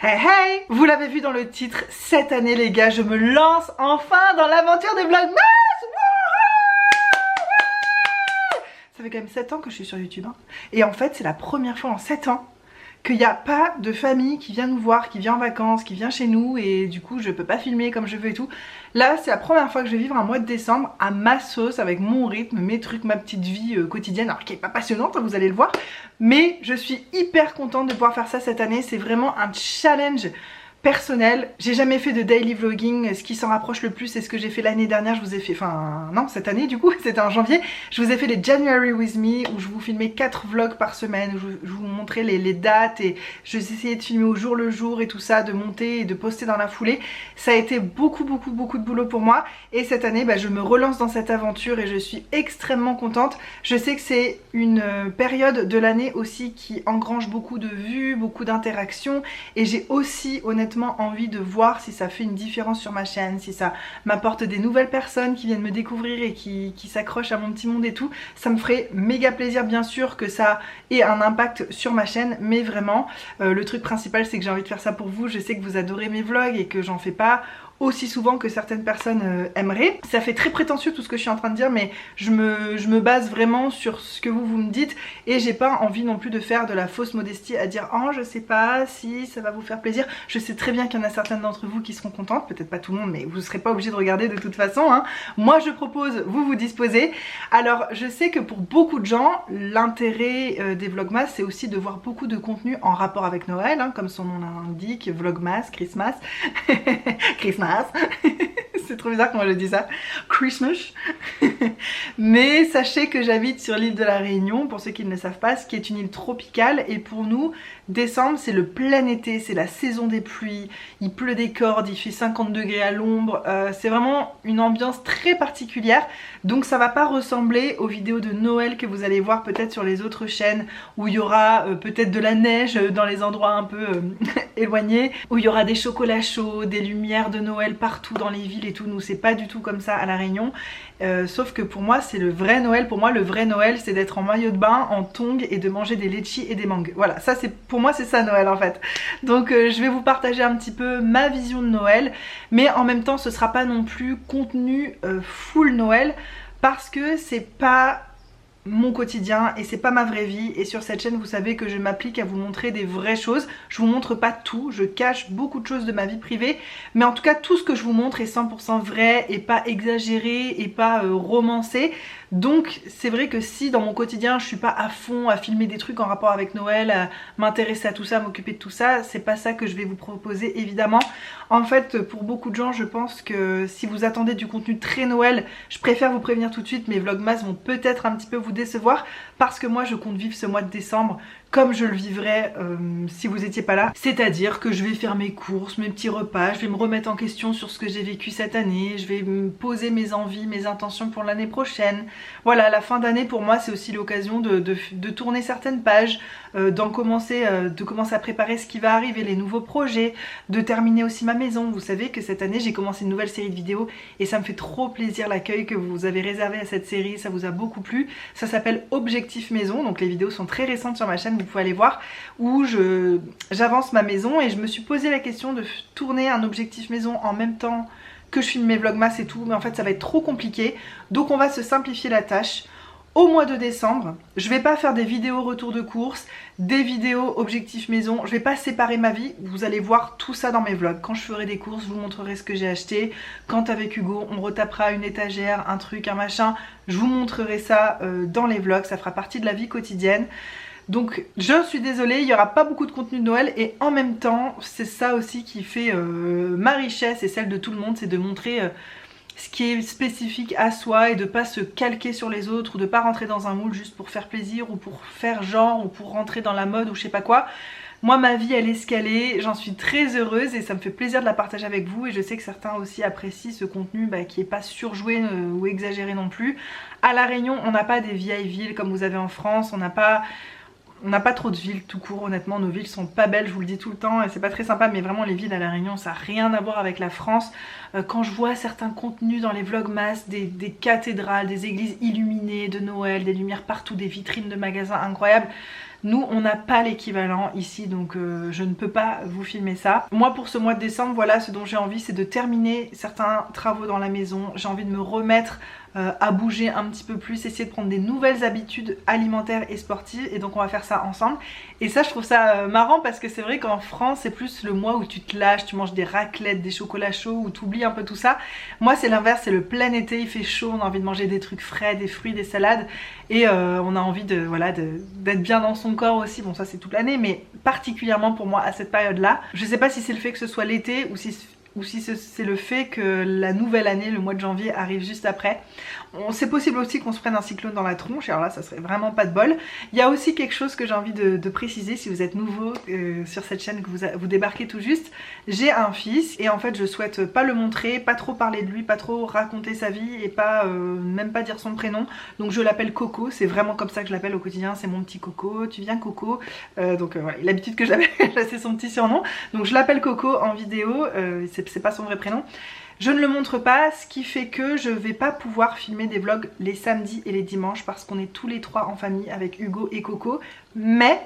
Hey hey! Vous l'avez vu dans le titre, cette année les gars, je me lance enfin dans l'aventure des vlogmas! Ça fait quand même 7 ans que je suis sur YouTube hein. Et en fait c'est la première fois en 7 ans qu'il n'y a pas de famille qui vient nous voir, qui vient en vacances, qui vient chez nous et du coup je peux pas filmer comme je veux et tout. Là c'est la première fois que je vais vivre un mois de décembre à ma sauce, avec mon rythme, mes trucs, ma petite vie quotidienne, alors qui est pas passionnante, vous allez le voir. Mais je suis hyper contente de pouvoir faire ça cette année, c'est vraiment un challenge personnel. J'ai jamais fait de daily vlogging, ce qui s'en rapproche le plus c'est ce que j'ai fait l'année dernière. Je vous ai fait, enfin non cette année du coup, c'était en janvier, je vous ai fait les January with me où je vous filmais 4 vlogs par semaine, où je vous montrais les dates et je essayais de filmer au jour le jour et tout ça, de monter et de poster dans la foulée. Ça a été beaucoup de boulot pour moi et cette année je me relance dans cette aventure et je suis extrêmement contente. Je sais que c'est une période de l'année aussi qui engrange beaucoup de vues, beaucoup d'interactions et j'ai aussi honnêtement envie de voir si ça fait une différence sur ma chaîne, si ça m'apporte des nouvelles personnes qui viennent me découvrir et qui s'accrochent à mon petit monde et tout. Ça me ferait méga plaisir bien sûr que ça ait un impact sur ma chaîne, mais vraiment le truc principal c'est que j'ai envie de faire ça pour vous. Je sais que vous adorez mes vlogs et que j'en fais pas aussi souvent que certaines personnes aimeraient. Ça fait très prétentieux tout ce que je suis en train de dire, mais je me base vraiment sur ce que vous me dites et j'ai pas envie non plus de faire de la fausse modestie à dire oh je sais pas si ça va vous faire plaisir. Je sais très bien qu'il y en a certaines d'entre vous qui seront contentes, peut-être pas tout le monde, mais vous serez pas obligé de regarder de toute façon hein. Moi je propose, vous disposez. Alors je sais que pour beaucoup de gens l'intérêt des vlogmas c'est aussi de voir beaucoup de contenu en rapport avec Noël hein, comme son nom l'indique, vlogmas, Christmas Christmas c'est trop bizarre comment je dis ça, Christmas. Mais sachez que j'habite sur l'île de la Réunion, pour ceux qui ne le savent pas, ce qui est une île tropicale et pour nous décembre c'est le plein été, c'est la saison des pluies, il pleut des cordes, il fait 50 degrés à l'ombre, c'est vraiment une ambiance très particulière. Donc ça va pas ressembler aux vidéos de Noël que vous allez voir peut-être sur les autres chaînes où il y aura peut-être de la neige dans les endroits un peu éloignés, où il y aura des chocolats chauds, des lumières de Noël partout dans les villes et tout. Nous c'est pas du tout comme ça à la Réunion, sauf que pour moi c'est le vrai Noël. Pour moi le vrai Noël c'est d'être en maillot de bain, en tongs et de manger des litchis et des mangues. Voilà, ça c'est pour moi c'est ça Noël en fait. Donc je vais vous partager un petit peu ma vision de Noël, mais en même temps ce sera pas non plus contenu full Noël parce que c'est pas mon quotidien et c'est pas ma vraie vie. Et sur cette chaîne vous savez que je m'applique à vous montrer des vraies choses. Je vous montre pas tout, je cache beaucoup de choses de ma vie privée, mais en tout cas tout ce que je vous montre est 100% vrai et pas exagéré et pas romancé. Donc c'est vrai que si dans mon quotidien je suis pas à fond à filmer des trucs en rapport avec Noël, à m'intéresser à tout ça, à m'occuper de tout ça, c'est pas ça que je vais vous proposer évidemment. En fait pour beaucoup de gens je pense que si vous attendez du contenu très Noël, je préfère vous prévenir tout de suite, mes vlogmas vont peut-être un petit peu vous décevoir parce que moi je compte vivre ce mois de décembre comme je le vivrais si vous étiez pas là. C'est-à-dire que je vais faire mes courses, mes petits repas, je vais me remettre en question sur ce que j'ai vécu cette année, je vais me poser mes envies, mes intentions pour l'année prochaine. Voilà, la fin d'année pour moi c'est aussi l'occasion de tourner certaines pages, de commencer à préparer ce qui va arriver, les nouveaux projets, de terminer aussi ma maison. Vous savez que cette année j'ai commencé une nouvelle série de vidéos et ça me fait trop plaisir l'accueil que vous avez réservé à cette série, ça vous a beaucoup plu. Ça s'appelle Objectif Maison, donc les vidéos sont très récentes sur ma chaîne, vous pouvez aller voir, où j'avance ma maison et je me suis posé la question de tourner un objectif maison en même temps que je filme mes vlogmas et tout, mais en fait ça va être trop compliqué, donc on va se simplifier la tâche. Au mois de décembre, je vais pas faire des vidéos retour de course, des vidéos objectif maison, je vais pas séparer ma vie, vous allez voir tout ça dans mes vlogs. Quand je ferai des courses, je vous montrerai ce que j'ai acheté. Quand avec Hugo, on retapera une étagère, un truc, un machin, je vous montrerai ça dans les vlogs, ça fera partie de la vie quotidienne. Donc je suis désolée, il n'y aura pas beaucoup de contenu de Noël et en même temps c'est ça aussi qui fait ma richesse et celle de tout le monde, c'est de montrer ce qui est spécifique à soi et de pas se calquer sur les autres ou de pas rentrer dans un moule juste pour faire plaisir ou pour faire genre ou pour rentrer dans la mode ou je sais pas quoi. Moi ma vie elle est ce qu'elle est, j'en suis très heureuse et ça me fait plaisir de la partager avec vous et je sais que certains aussi apprécient ce contenu qui est pas surjoué ou exagéré non plus. À La Réunion on n'a pas des vieilles villes comme vous avez en France, on n'a pas trop de villes tout court, honnêtement nos villes sont pas belles, je vous le dis tout le temps et c'est pas très sympa, mais vraiment les villes à La Réunion ça n'a rien à voir avec la France. Quand je vois certains contenus dans les vlogmas, des cathédrales, des églises illuminées de Noël, des lumières partout, des vitrines de magasins incroyables, Nous on n'a pas l'équivalent ici, donc je ne peux pas vous filmer ça. Moi pour ce mois de décembre, voilà, ce dont j'ai envie, c'est de terminer certains travaux dans la maison. J'ai envie de me remettre à bouger un petit peu plus, essayer de prendre des nouvelles habitudes alimentaires et sportives, et donc on va faire ça ensemble. Et ça je trouve ça marrant parce que c'est vrai qu'en France c'est plus le mois où tu te lâches, tu manges des raclettes, des chocolats chauds, où tu oublies un peu tout ça. Moi c'est l'inverse, c'est le plein été, il fait chaud, on a envie de manger des trucs frais, des fruits, des salades, et on a envie de voilà d'être bien dans son corps aussi. Bon ça c'est toute l'année, mais particulièrement pour moi à cette période là. Je sais pas si c'est le fait que ce soit l'été ou si c'est le fait que la nouvelle année, le mois de janvier, arrive juste après. C'est possible aussi qu'on se prenne un cyclone dans la tronche, alors là ça serait vraiment pas de bol. Il y a aussi quelque chose que j'ai envie de préciser si vous êtes nouveau sur cette chaîne, que vous débarquez tout juste. J'ai un fils et en fait je souhaite pas le montrer, pas trop parler de lui, pas trop raconter sa vie et pas même pas dire son prénom. Donc je l'appelle Coco, c'est vraiment comme ça que je l'appelle au quotidien, c'est mon petit Coco, tu viens Coco. Donc voilà, l'habitude que j'avais, c'est son petit surnom. Donc je l'appelle Coco en vidéo, c'est pas son vrai prénom. Je ne le montre pas, ce qui fait que je vais pas pouvoir filmer des vlogs les samedis et les dimanches parce qu'on est tous les trois en famille avec Hugo et Coco. Mais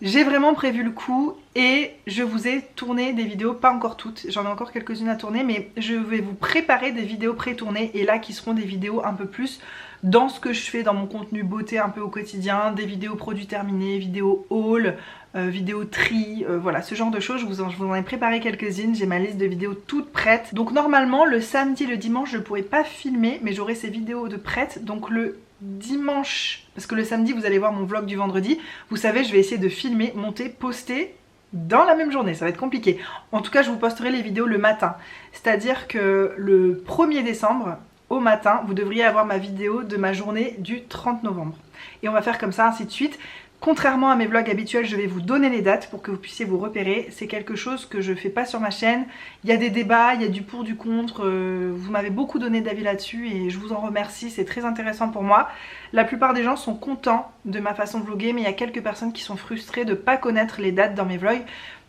j'ai vraiment prévu le coup et je vous ai tourné des vidéos, pas encore toutes, j'en ai encore quelques-unes à tourner, mais je vais vous préparer des vidéos pré-tournées et là qui seront des vidéos un peu plus dans ce que je fais dans mon contenu beauté un peu au quotidien, des vidéos produits terminés, vidéos haul, vidéos tri, voilà ce genre de choses. Je vous en ai préparé quelques-unes, j'ai ma liste de vidéos toutes prêtes. Donc normalement le samedi et le dimanche je pourrais pas filmer, mais j'aurai ces vidéos de prêtes. Donc le dimanche, parce que le samedi vous allez voir mon vlog du vendredi, vous savez je vais essayer de filmer, monter, poster dans la même journée, ça va être compliqué. En tout cas je vous posterai les vidéos le matin, c'est à dire que le 1er décembre au matin vous devriez avoir ma vidéo de ma journée du 30 novembre et on va faire comme ça ainsi de suite. Contrairement à mes vlogs habituels, je vais vous donner les dates pour que vous puissiez vous repérer. C'est quelque chose que je fais pas sur ma chaîne. Il y a des débats, il y a du pour, du contre. Vous m'avez beaucoup donné d'avis là-dessus et je vous en remercie. C'est très intéressant pour moi. La plupart des gens sont contents de ma façon de vlogger, mais il y a quelques personnes qui sont frustrées de ne pas connaître les dates dans mes vlogs.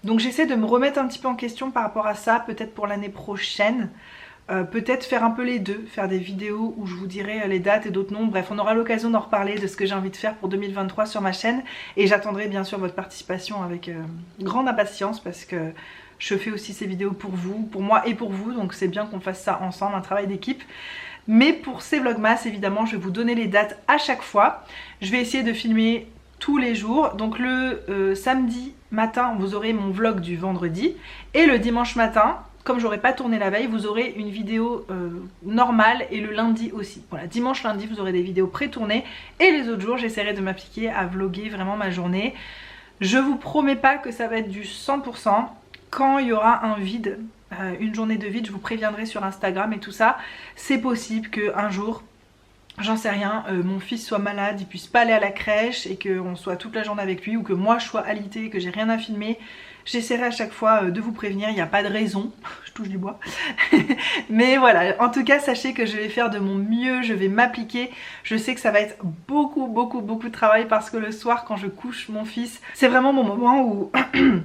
Donc j'essaie de me remettre un petit peu en question par rapport à ça, peut-être pour l'année prochaine. Peut-être faire un peu les deux, faire des vidéos où je vous dirai les dates et d'autres noms. Bref, on aura l'occasion d'en reparler de ce que j'ai envie de faire pour 2023 sur ma chaîne. Et j'attendrai bien sûr votre participation avec grande impatience parce que je fais aussi ces vidéos pour vous, pour moi et pour vous. Donc c'est bien qu'on fasse ça ensemble, un travail d'équipe. Mais pour ces vlogmas, évidemment, je vais vous donner les dates à chaque fois. Je vais essayer de filmer tous les jours. Donc le samedi matin, vous aurez mon vlog du vendredi. Et le dimanche matin, comme j'aurais pas tourné la veille, vous aurez une vidéo normale et le lundi aussi. Voilà, dimanche, lundi, vous aurez des vidéos pré-tournées et les autres jours, j'essaierai de m'appliquer à vlogger vraiment ma journée. Je vous promets pas que ça va être du 100%. Quand il y aura un vide, une journée de vide, je vous préviendrai sur Instagram et tout ça. C'est possible qu'un jour, j'en sais rien, mon fils soit malade, il puisse pas aller à la crèche et qu'on soit toute la journée avec lui, ou que moi je sois alitée, que j'ai rien à filmer. J'essaierai à chaque fois de vous prévenir, il n'y a pas de raison, je touche du bois. Mais voilà, en tout cas sachez que je vais faire de mon mieux, je vais m'appliquer. Je sais que ça va être beaucoup de travail parce que le soir quand je couche mon fils, c'est vraiment mon moment où,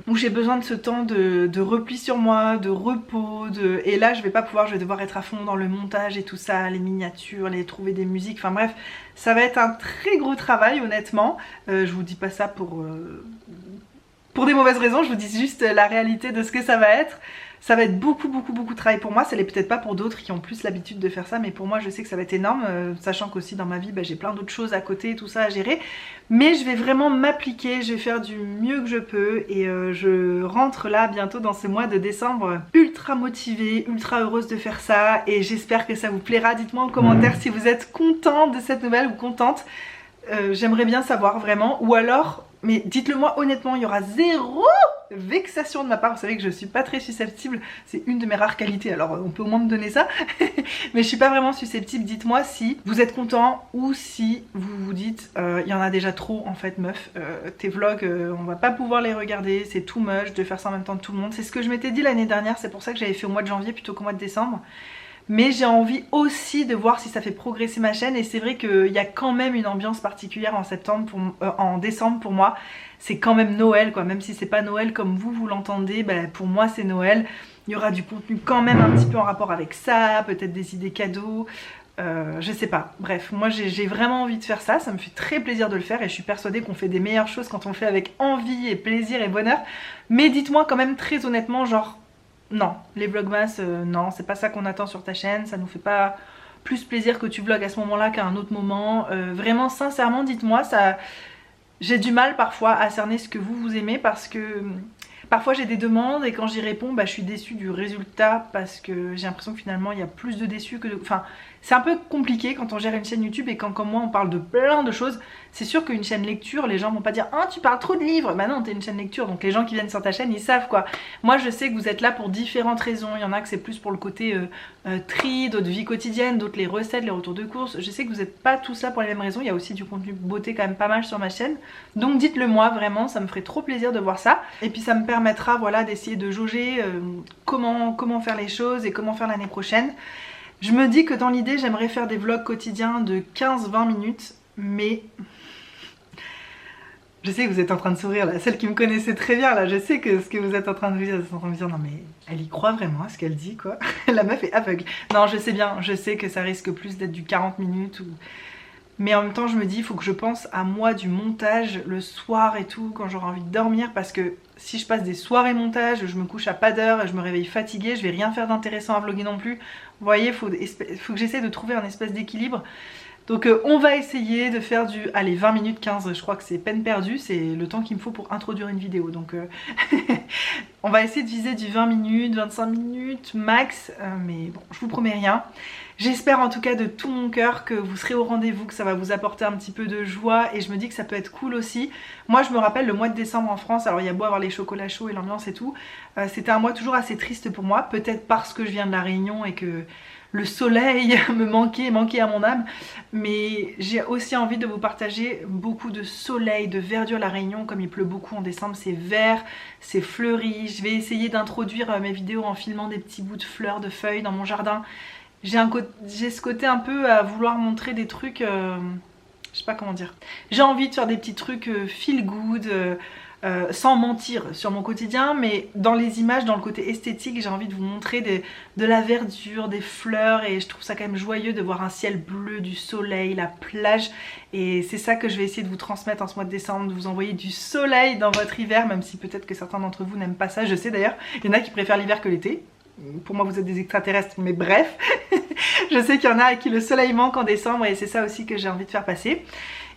où j'ai besoin de ce temps de repli sur moi, de repos. Et là je vais pas pouvoir, je vais devoir être à fond dans le montage et tout ça, les miniatures, les trouver des musiques, enfin bref. Ça va être un très gros travail honnêtement. Je vous dis pas ça pour des mauvaises raisons, je vous dis juste la réalité de ce que ça va être. Ça va être beaucoup de travail pour moi, ça l'est peut-être pas pour d'autres qui ont plus l'habitude de faire ça, mais pour moi je sais que ça va être énorme, sachant qu'aussi dans ma vie j'ai plein d'autres choses à côté, tout ça à gérer. Mais je vais vraiment m'appliquer, je vais faire du mieux que je peux et je rentre là bientôt dans ce mois de décembre ultra motivée, ultra heureuse de faire ça et j'espère que ça vous plaira. Dites-moi en commentaire si vous êtes content de cette nouvelle ou contente. J'aimerais bien savoir vraiment, ou alors... Mais dites-le moi honnêtement, il y aura zéro vexation de ma part. Vous savez que je suis pas très susceptible, c'est une de mes rares qualités, alors on peut au moins me donner ça. Mais je suis pas vraiment susceptible. Dites-moi si vous êtes content ou si vous vous dites il y en a déjà trop en fait meuf, tes vlogs on va pas pouvoir les regarder, c'est too much de faire ça en même temps que tout le monde. C'est ce que je m'étais dit l'année dernière, c'est pour ça que j'avais fait au mois de janvier plutôt qu'au mois de décembre. Mais j'ai envie aussi de voir si ça fait progresser ma chaîne et c'est vrai qu'il y a quand même une ambiance particulière en septembre en décembre pour moi. C'est quand même Noël quoi, même si c'est pas Noël comme vous l'entendez, pour moi c'est Noël. Il y aura du contenu quand même un petit peu en rapport avec ça, peut-être des idées cadeaux. Je sais pas, bref, moi j'ai vraiment envie de faire ça, ça me fait très plaisir de le faire et je suis persuadée qu'on fait des meilleures choses quand on le fait avec envie et plaisir et bonheur. Mais dites-moi quand même très honnêtement, genre, non, les vlogmas, non, c'est pas ça qu'on attend sur ta chaîne, ça nous fait pas plus plaisir que tu vlogs à ce moment-là qu'à un autre moment. Vraiment, sincèrement, dites-moi, ça, j'ai du mal parfois à cerner ce que vous aimez parce que parfois j'ai des demandes et quand j'y réponds, bah, je suis déçue du résultat parce que j'ai l'impression que finalement il y a plus de déçus que de... Enfin, c'est un peu compliqué quand on gère une chaîne YouTube et quand comme moi on parle de plein de choses. C'est sûr qu'une chaîne lecture, les gens vont pas dire « Ah, tu parles trop de livres !» Bah non, t'es une chaîne lecture, donc les gens qui viennent sur ta chaîne, ils savent quoi. Moi je sais que vous êtes là pour différentes raisons. Il y en a que c'est plus pour le côté tri, d'autres vie quotidienne, d'autres les recettes, les retours de courses. Je sais que vous n'êtes pas tous là pour les mêmes raisons. Il y a aussi du contenu beauté quand même pas mal sur ma chaîne. Donc dites-le moi, vraiment, ça me ferait trop plaisir de voir ça. Et puis ça me permettra, voilà, d'essayer de jauger comment faire les choses et comment faire l'année prochaine. Je me dis que dans l'idée, j'aimerais faire des vlogs quotidiens de 15-20 minutes, mais... Je sais que vous êtes en train de sourire là, celle qui me connaissait très bien là, je sais que ce que vous êtes en train de vous dire, vous êtes en train de me dire non mais elle y croit vraiment à ce qu'elle dit quoi. La meuf est aveugle. Non, je sais bien, je sais que ça risque plus d'être du 40 minutes ou... Mais en même temps je me dis il faut que je pense à moi du montage le soir et tout quand j'aurai envie de dormir parce que si je passe des soirées montage, je me couche à pas d'heure et je me réveille fatiguée, je vais rien faire d'intéressant à vlogger non plus. Vous voyez, faut que j'essaie de trouver un espèce d'équilibre. Donc on va essayer de faire du... Allez, 20 minutes 15, je crois que c'est peine perdue, c'est le temps qu'il me faut pour introduire une vidéo. Donc on va essayer de viser du 20 minutes, 25 minutes max, mais bon, je vous promets rien. J'espère en tout cas de tout mon cœur que vous serez au rendez-vous, que ça va vous apporter un petit peu de joie et je me dis que ça peut être cool aussi. Moi je me rappelle le mois de décembre en France, alors il y a beau avoir les chocolats chauds et l'ambiance et tout, c'était un mois toujours assez triste pour moi, peut-être parce que je viens de la Réunion et que le soleil me manquait à mon âme, mais j'ai aussi envie de vous partager beaucoup de soleil, de verdure. La Réunion, comme il pleut beaucoup en décembre, c'est vert, c'est fleuri. Je vais essayer d'introduire mes vidéos en filmant des petits bouts de fleurs, de feuilles dans mon jardin. J'ai ce côté un peu à vouloir montrer des trucs, je sais pas comment dire. J'ai envie de faire des petits trucs feel good, sans mentir sur mon quotidien, mais dans les images, dans le côté esthétique, j'ai envie de vous montrer de la verdure, des fleurs, et je trouve ça quand même joyeux de voir un ciel bleu, du soleil, la plage, et c'est ça que je vais essayer de vous transmettre en ce mois de décembre, de vous envoyer du soleil dans votre hiver, même si peut-être que certains d'entre vous n'aiment pas ça, je sais d'ailleurs, il y en a qui préfèrent l'hiver que l'été. Pour moi vous êtes des extraterrestres, mais bref. Je sais qu'il y en a à qui le soleil manque en décembre et c'est ça aussi que j'ai envie de faire passer.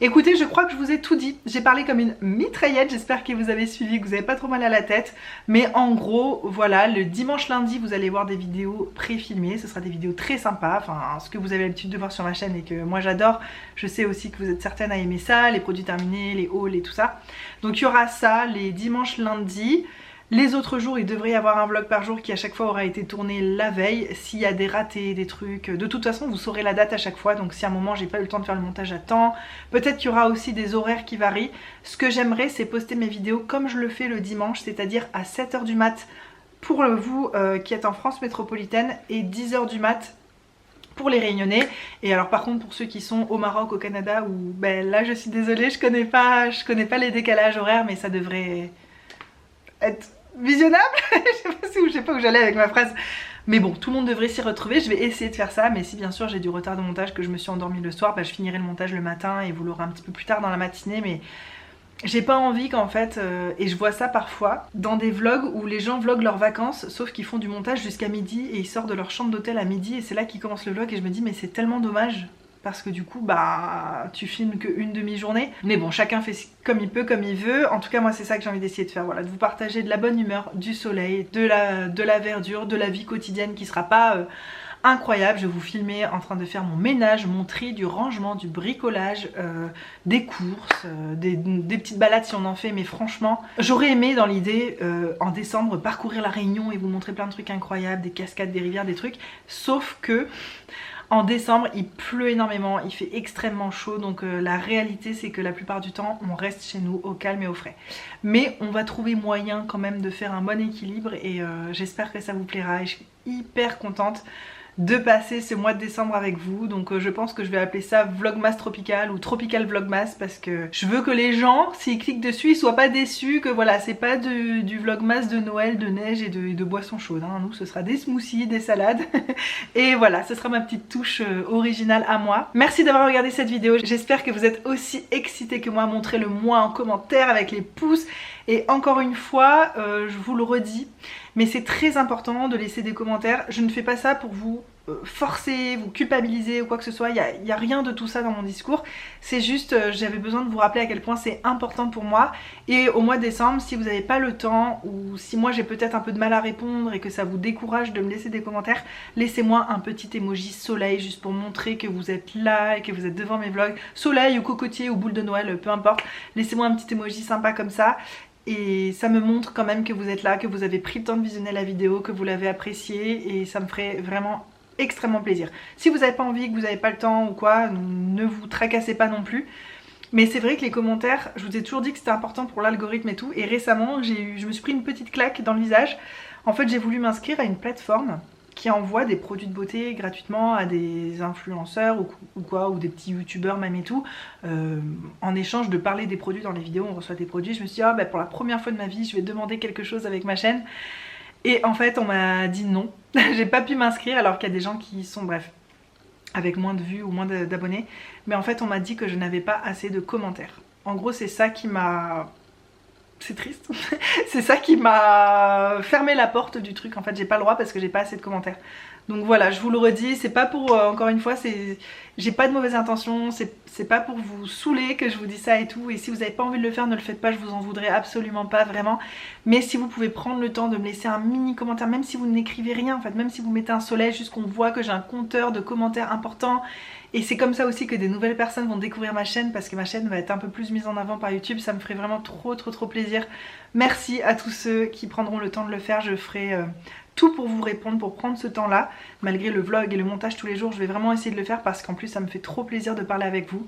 Écoutez, je crois que je vous ai tout dit. J'ai parlé comme une mitraillette, j'espère que vous avez suivi, que vous n'avez pas trop mal à la tête. Mais en gros, voilà, le dimanche lundi, vous allez voir des vidéos pré-filmées. Ce sera des vidéos très sympas, enfin ce que vous avez l'habitude de voir sur ma chaîne et que moi j'adore. Je sais aussi que vous êtes certaines à aimer ça, les produits terminés, les hauls et tout ça. Donc il y aura ça les dimanches lundi. Les autres jours, il devrait y avoir un vlog par jour qui à chaque fois aura été tourné la veille. S'il y a des ratés, des trucs, de toute façon vous saurez la date à chaque fois. Donc si à un moment j'ai pas eu le temps de faire le montage à temps, peut-être qu'il y aura aussi des horaires qui varient. Ce que j'aimerais c'est poster mes vidéos comme je le fais le dimanche, c'est-à-dire à 7 h du mat pour vous qui êtes en France métropolitaine et 10 h du mat pour les Réunionnais. Et alors par contre pour ceux qui sont au Maroc, au Canada, où ben là je suis désolée, je connais pas les décalages horaires, mais ça devrait être visionnable. Je sais pas où j'allais avec ma phrase, mais bon, tout le monde devrait s'y retrouver. Je vais essayer de faire ça, mais si bien sûr j'ai du retard de montage, que je me suis endormie le soir, bah, je finirai le montage le matin et vous l'aurez un petit peu plus tard dans la matinée. Mais j'ai pas envie qu'en fait, et je vois ça parfois dans des vlogs où les gens vloguent leurs vacances, sauf qu'ils font du montage jusqu'à midi et ils sortent de leur chambre d'hôtel à midi et c'est là qu'ils commencent le vlog et je me dis mais c'est tellement dommage. Parce que du coup, bah, tu filmes qu'une demi-journée. Mais bon, chacun fait comme il peut, comme il veut. En tout cas, moi, c'est ça que j'ai envie d'essayer de faire. Voilà, de vous partager de la bonne humeur, du soleil, de la verdure, de la vie quotidienne qui sera pas incroyable. Je vais vous filmer en train de faire mon ménage, mon tri, du rangement, du bricolage, des courses, des petites balades si on en fait. Mais franchement, j'aurais aimé dans l'idée, en décembre, parcourir la Réunion et vous montrer plein de trucs incroyables, des cascades, des rivières, des trucs. Sauf que... en décembre, il pleut énormément, il fait extrêmement chaud, donc la réalité c'est que la plupart du temps, on reste chez nous au calme et au frais. Mais on va trouver moyen quand même de faire un bon équilibre et j'espère que ça vous plaira et je suis hyper contente de passer ce mois de décembre avec vous. Donc je pense que je vais appeler ça Vlogmas Tropical ou Tropical Vlogmas, parce que je veux que les gens, s'ils cliquent dessus, ils soient pas déçus, que voilà, c'est pas du Vlogmas de Noël, de neige et de boissons chaudes, hein. Nous ce sera des smoothies, des salades et voilà, ce sera ma petite touche originale à moi. Merci d'avoir regardé cette vidéo, j'espère que vous êtes aussi excités que moi. Montrez-le moi en commentaire avec les pouces. Et encore une fois, je vous le redis, mais c'est très important de laisser des commentaires. Je ne fais pas ça pour vous forcer, vous culpabiliser ou quoi que ce soit. Il n'y a rien de tout ça dans mon discours. C'est juste, j'avais besoin de vous rappeler à quel point c'est important pour moi. Et au mois de décembre, si vous n'avez pas le temps, ou si moi j'ai peut-être un peu de mal à répondre et que ça vous décourage de me laisser des commentaires, laissez-moi un petit emoji soleil juste pour montrer que vous êtes là et que vous êtes devant mes vlogs. Soleil ou cocotier ou boule de Noël, peu importe. Laissez-moi un petit emoji sympa comme ça. Et ça me montre quand même que vous êtes là, que vous avez pris le temps de visionner la vidéo, que vous l'avez appréciée, et ça me ferait vraiment extrêmement plaisir. Si vous n'avez pas envie, que vous n'avez pas le temps ou quoi, ne vous tracassez pas non plus. Mais c'est vrai que les commentaires, je vous ai toujours dit que c'était important pour l'algorithme et tout, et récemment je me suis pris une petite claque dans le visage. En fait, j'ai voulu m'inscrire à une plateforme qui envoie des produits de beauté gratuitement à des influenceurs ou quoi, ou des petits youtubeurs même et tout, en échange de parler des produits dans les vidéos. On reçoit des produits. Je me suis dit, ah, bah, pour la première fois de ma vie, je vais demander quelque chose avec ma chaîne. Et en fait, on m'a dit non. J'ai pas pu m'inscrire, alors qu'il y a des gens qui sont, bref, avec moins de vues ou moins d'abonnés. Mais en fait, on m'a dit que je n'avais pas assez de commentaires. En gros, c'est ça qui m'a... C'est triste. C'est ça qui m'a fermé la porte du truc. En fait, j'ai pas le droit parce que j'ai pas assez de commentaires. Donc voilà, je vous le redis, c'est pas pour, encore une fois, j'ai pas de mauvaises intentions, c'est pas pour vous saouler que je vous dis ça et tout. Et si vous avez pas envie de le faire, ne le faites pas, je vous en voudrais absolument pas, vraiment. Mais si vous pouvez prendre le temps de me laisser un mini commentaire, même si vous n'écrivez rien en fait, même si vous mettez un soleil, juste qu'on voit que j'ai un compteur de commentaires important. Et c'est comme ça aussi que des nouvelles personnes vont découvrir ma chaîne, parce que ma chaîne va être un peu plus mise en avant par YouTube. Ça me ferait vraiment trop plaisir. Merci à tous ceux qui prendront le temps de le faire. Je ferai tout pour vous répondre, pour prendre ce temps là. Malgré le vlog et le montage tous les jours, je vais vraiment essayer de le faire, parce qu'en plus ça me fait trop plaisir de parler avec vous.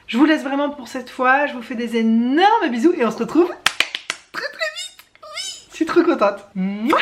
Je vous laisse vraiment pour cette fois. Je vous fais des énormes bisous et on se retrouve très vite. Oui, je suis trop contente. Mouah.